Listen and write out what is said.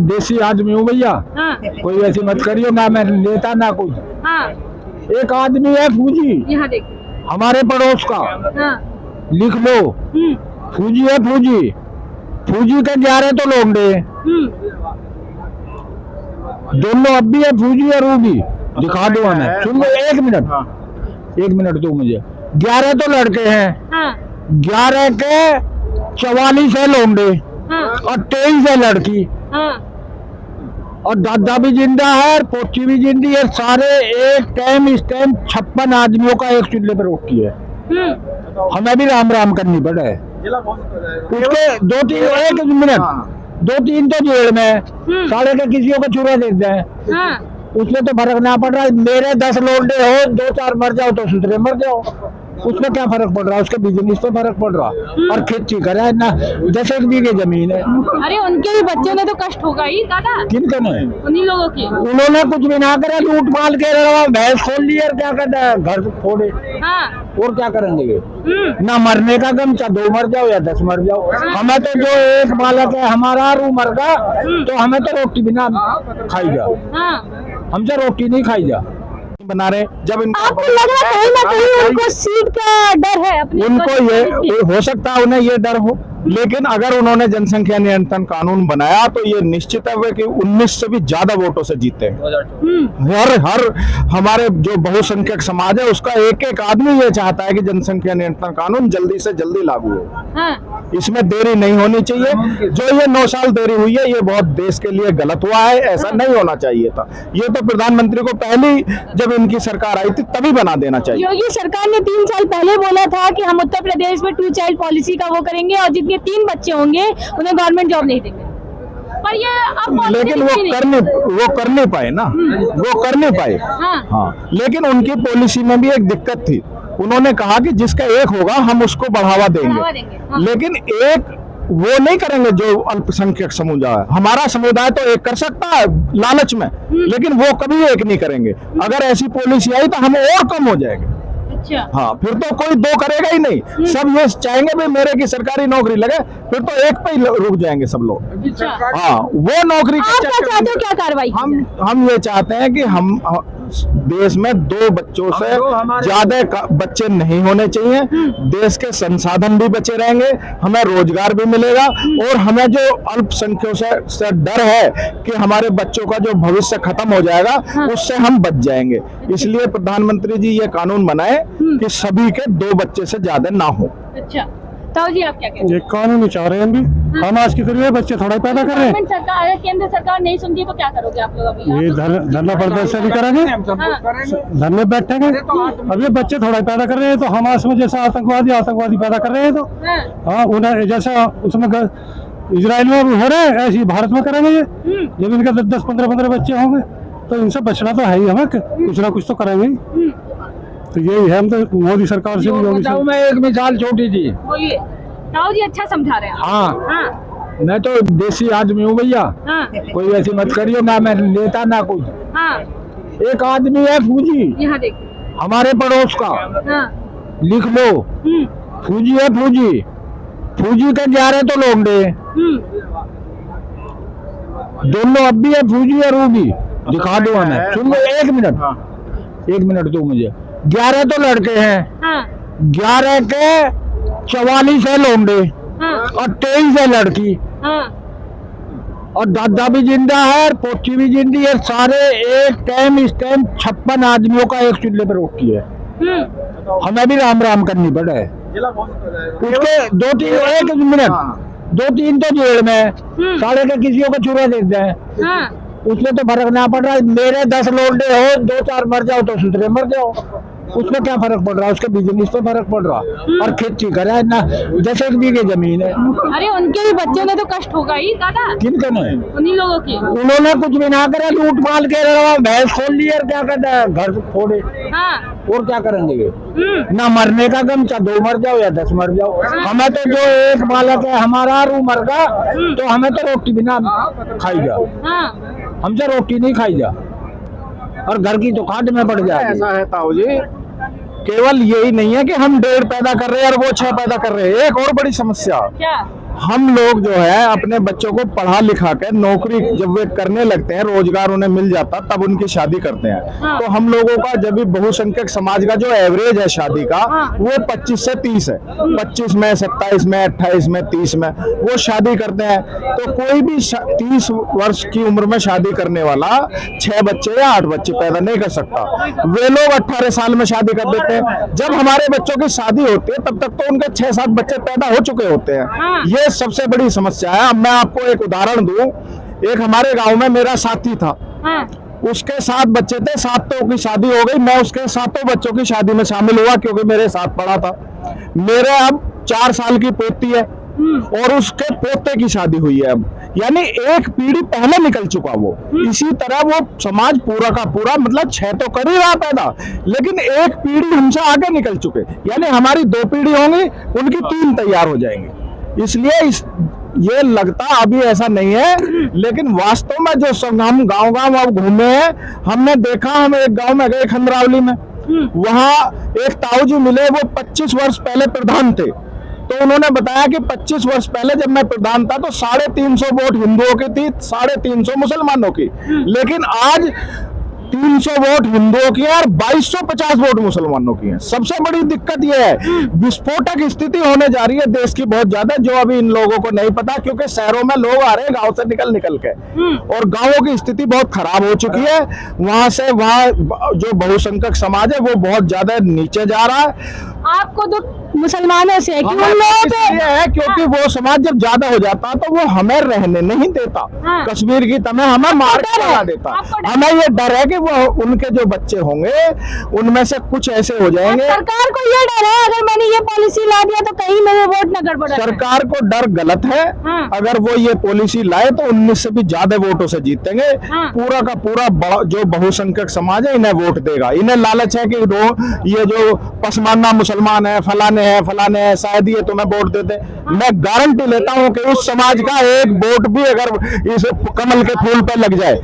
देसी आदमी हूँ भैया। हाँ कोई ऐसी मत करियो, ना मैं लेता ना कुछ। हाँ एक आदमी है फौजी यहाँ देखिए। हमारे पड़ोस का, हाँ लिख लो, फौजी है फौजी। फौजी के 11 तो लौंडे, दोनों अब भी है, फौजी और वो भी। दिखा दो हमें, सुन लो 1 मिनट, 1 मिनट दो मुझे। 11 तो लड़के हैं, हाँ 11 के 44 है लौंडे हाँ और 23 है लड़की। हाँ और दादा भी जिंदा है और पोची भी जिंदी है। सारे एक टाइम इस टाइम 56 आदमियों का एक चूल्हे पर रोटी है। हमें भी राम राम करनी पड़े। उसके 2-3 1 मिनट 2-3 तो जेल में, सारे के किसियों को चूरा देते हैं। हाँ उसमें तो फर्क ना पड़ रहा है। मेरे 10 लोंडे हो, 2-4 मर जाओ तो सुधरे मर जाओ, उसमें क्या फर्क पड़ रहा है? उसके बिजनेस पे फर्क पड़ रहा। और खेती करे ना, 10 बीघे जमीन है। अरे उनके भी बच्चों ने तो कष्ट होगा ही दादा, किनके ने? उन्हीं लोगों की। उन्होंने कुछ भी ना करा, लूट माल के भैंस खोल ली और क्या कहता है घर फोड़े। हाँ और क्या करेंगे ये? ना मरने का गम, चाहे 2 मर जाओ या 10 मर जाओ। हमें तो जो एक बालक है हमारा रू मर गया तो हमें तो रोटी बिना खाई जा, हमसे रोटी नहीं खाई जा बना रहे। जब आपको लग रहा कहीं ना कहीं उनको सीट का डर है अपने, उनको ये हो सकता है उन्हें ये डर हो, लेकिन अगर उन्होंने जनसंख्या नियंत्रण कानून बनाया तो ये निश्चित है कि 19 से भी ज्यादा वोटों से जीते हैं। हर हमारे जो बहुसंख्यक समाज है उसका एक एक आदमी ये चाहता है कि जनसंख्या नियंत्रण कानून जल्दी से जल्दी लागू हो। इसमें देरी नहीं होनी चाहिए। जो ये 9 साल देरी हुई है ये बहुत देश के लिए गलत हुआ है, ऐसा नहीं होना चाहिए था। ये तो प्रधानमंत्री को पहली जब इनकी सरकार आई थी तभी बना देना चाहिए। योगी सरकार ने 3 साल पहले बोला था कि हम उत्तर प्रदेश में 2 चाइल्ड पॉलिसी का वो करेंगे और जितने 3 बच्चे होंगे उन्हें गवर्नमेंट जॉब नहीं देंगे, पर ये अब लेकिन वो कर नहीं पाए ना, वो कर नहीं पाए। हाँ, लेकिन उनकी पॉलिसी में भी एक दिक्कत थी। उन्होंने कहा कि जिसका एक होगा हम उसको बढ़ावा देंगे। लेकिन एक वो नहीं करेंगे जो अल्पसंख्यक समुदाय। हमारा समुदाय तो एक कर सकता है लालच में, लेकिन वो कभी एक नहीं करेंगे। अगर ऐसी पॉलिसी आई तो हम और कम हो जाएंगे। अच्छा। हाँ, फिर तो कोई 2 करेगा ही नहीं। सब ये चाहेंगे भाई मेरे की सरकारी नौकरी लगे, फिर तो एक पे ही रुक जाएंगे सब लोग। अच्छा। हाँ, वो नौकरी आप क्या चाहते हो, क्या कार्रवाई? हम ये चाहते हैं कि हम देश में 2 बच्चों से ज्यादा बच्चे नहीं होने चाहिए। देश के संसाधन भी बचे रहेंगे, हमें रोजगार भी मिलेगा और हमें जो अल्पसंख्यकों से डर है कि हमारे बच्चों का जो भविष्य खत्म हो जाएगा उससे हम बच जाएंगे। इसलिए प्रधानमंत्री जी ये कानून बनाए कि सभी के 2 बच्चे से ज्यादा ना हो। अच्छा, ताऊ जी आप क्या कहते हैं? ये कानून ही चाह रहे हैं हम आज की तरह बच्चे थोड़ा पैदा कर रहे हैं। सरकार, केंद्र सरकार नहीं सुनती तो क्या करोगे आप लोग अभी? ये धरना प्रदर्शन भी करेंगे, धरने बैठेंगे। अब ये बच्चे थोड़ा पैदा कर रहे हैं तो हमारे में जैसा आतंकवादी पैदा कर रहे हैं तो हाँ उन्हें जैसा उसमें इजराइल में हो रहा है ऐसे ही भारत में करेंगे। ये जब इनके 10-15 बच्चे होंगे तो इनसे बचना तो है ही, हमें कुछ ना कुछ तो करेंगे। तो यही है, हम तो मोदी सरकार से भी। मैं एक मिसाल छोटी थी। बोलिए ताऊ जी, अच्छा समझा रहे हैं। हाँ, मैं तो देसी आदमी हूँ भैया। कोई ऐसी मत करियो, ना मैं लेता ना कुछ। एक आदमी है फौजी यहाँ देखिए। हमारे पड़ोस का, लिख लो, फौजी है फौजी। फौजी के 11 तो लौंडे, दोनों अब भी है, फौजी और वो भी। दिखा दो हमें, सुन लो 1 मिनट, 1 मिनट दो मुझे। 11 तो लड़के हैं, 11 के 44 है लौंडे और 23 है लड़की। और दादा भी जिंदा है और पोची भी जिंदी है। सारे एक टाइम इस टाइम 56 आदमियों का एक चूल्हे पर रोटी है। हमें भी राम राम करनी पड़े। उसके 2-3 1 मिनट 2-3 तो जेल में, सारे के किसियों को चूरा देते हैं। उसमें तो फर्क ना पड़ रहा है। मेरे 10 लोंडे हो, 2-4 मर जाओ तो सुधरे मर जाओ, उसमें क्या फर्क पड़ रहा है? उसके बिजनेस पे फर्क पड़ रहा। और खेती करे ना, 10 बीघे जमीन है। अरे उनके भी बच्चों ने तो कष्ट होगा ही दादा। किनके ने? उन्हीं लोगों की। उन्होंने कुछ भी ना करा, लूट माल के भैंस खोल ली और क्या कहता है घर फोड़े। और क्या करेंगे ये? ना मरने का गम, चाहे 2 मर जाओ या 10 मर जाओ। हमें तो जो एक बालक है हमारा रू मर गया तो हमें तो रोटी बिना खाई जा, हमसे रोटी नहीं खाई जा और घर की तो खाट में पड़ जाए। ऐसा है ताऊ जी, केवल यही नहीं है कि हम 1.5 पैदा कर रहे हैं और वो 6 पैदा कर रहे हैं। एक और बड़ी समस्या, हम लोग जो है अपने बच्चों को पढ़ा लिखा के नौकरी जब वे करने लगते हैं, रोजगार उन्हें मिल जाता, तब उनकी शादी करते हैं। हाँ। तो हम लोगों का जब भी बहुसंख्यक समाज का जो एवरेज है शादी का, हाँ। वो 25 से 30 है। 25 में, 27 में, 28 में, 30 में वो शादी करते हैं। तो कोई भी 30 वर्ष की उम्र में शादी करने वाला 6 बच्चे या 8 बच्चे पैदा नहीं कर सकता। वे लोग 18 साल में शादी कर देते हैं। जब हमारे बच्चों की शादी होती है तब तक तो उनके 6-7 बच्चे पैदा हो चुके होते हैं। हाँ। ये सबसे बड़ी समस्या है। अब मैं आपको एक उदाहरण दूं, एक हमारे गांव में मेरा साथी था, हाँ, उसके 7 बच्चे थे, 7 की शादी हो गई। मैं उसके 7 बच्चों की शादी में शामिल हुआ क्योंकि मेरे साथ पढ़ा था। मेरे अब 4 साल की पोती है और उसके पोते की शादी हुई है अब, यानी एक पीढ़ी पहले निकल चुका वो। इसी तरह वो समाज पूरा का पूरा, मतलब 6 तो कर ही रहा पैदा, लेकिन एक पीढ़ी हमसे आगे निकल चुके, यानी हमारी 2 पीढ़ी होंगी, उनकी 3 तैयार हो जाएंगी। इसलिए ये लगता अभी ऐसा नहीं है, लेकिन वास्तव में जो सब हम गांव अब घूमे हैं, हमने देखा। हम एक गांव में गए खंडरावली में, वहां एक ताऊ जी मिले, वो 25 वर्ष पहले प्रधान थे। तो उन्होंने बताया कि 25 वर्ष पहले जब मैं प्रधान था तो 350 वोट हिंदुओं की थी, 350 मुसलमानों की, लेकिन आज 300 वोट हिंदुओं की है और 2250 वोट मुसलमानों की है। सबसे बड़ी दिक्कत यह है, विस्फोटक स्थिति होने जा रही है देश की बहुत ज्यादा, जो अभी इन लोगों को नहीं पता, क्योंकि शहरों में लोग आ रहे हैं गांव से निकल के, और गांवों की स्थिति बहुत खराब हो चुकी है। वहां से वहां जो बहुसंख्यक समाज है वो बहुत ज्यादा नीचे जा रहा है। आपको तो मुसलमानों से है कि उन लोगों पे इसलिए है क्योंकि वो समाज जब ज्यादा हो जाता है तो वो हमें रहने नहीं देता। हाँ। कश्मीर की तरह हमें मार डर है, लगा देता। आपको डर है। हमें ये डर है कि वो उनके जो बच्चे होंगे उनमें से कुछ ऐसे हो जाएंगे। सरकार को ये डर है, अगर मैंने ये पॉलिसी ला दिया तो कहीं मेरे वोट न गड़बड़ है। सरकार को डर गलत है। हाँ। अगर वो ये पॉलिसी लाए तो 19 से भी ज्यादा वोटों से जीतेंगे। हाँ। पूरा का पूरा जो बहुसंख्यक समाज है इन्हें वोट देगा। इन्हें लालच है कि ये जो पसमानदा मुसलमान है, फलाने हैं, शायद ये तुम्हें वोट देते। मैं गारंटी लेता हूं कि उस समाज का एक वोट भी अगर इस कमल के फूल पे लग जाए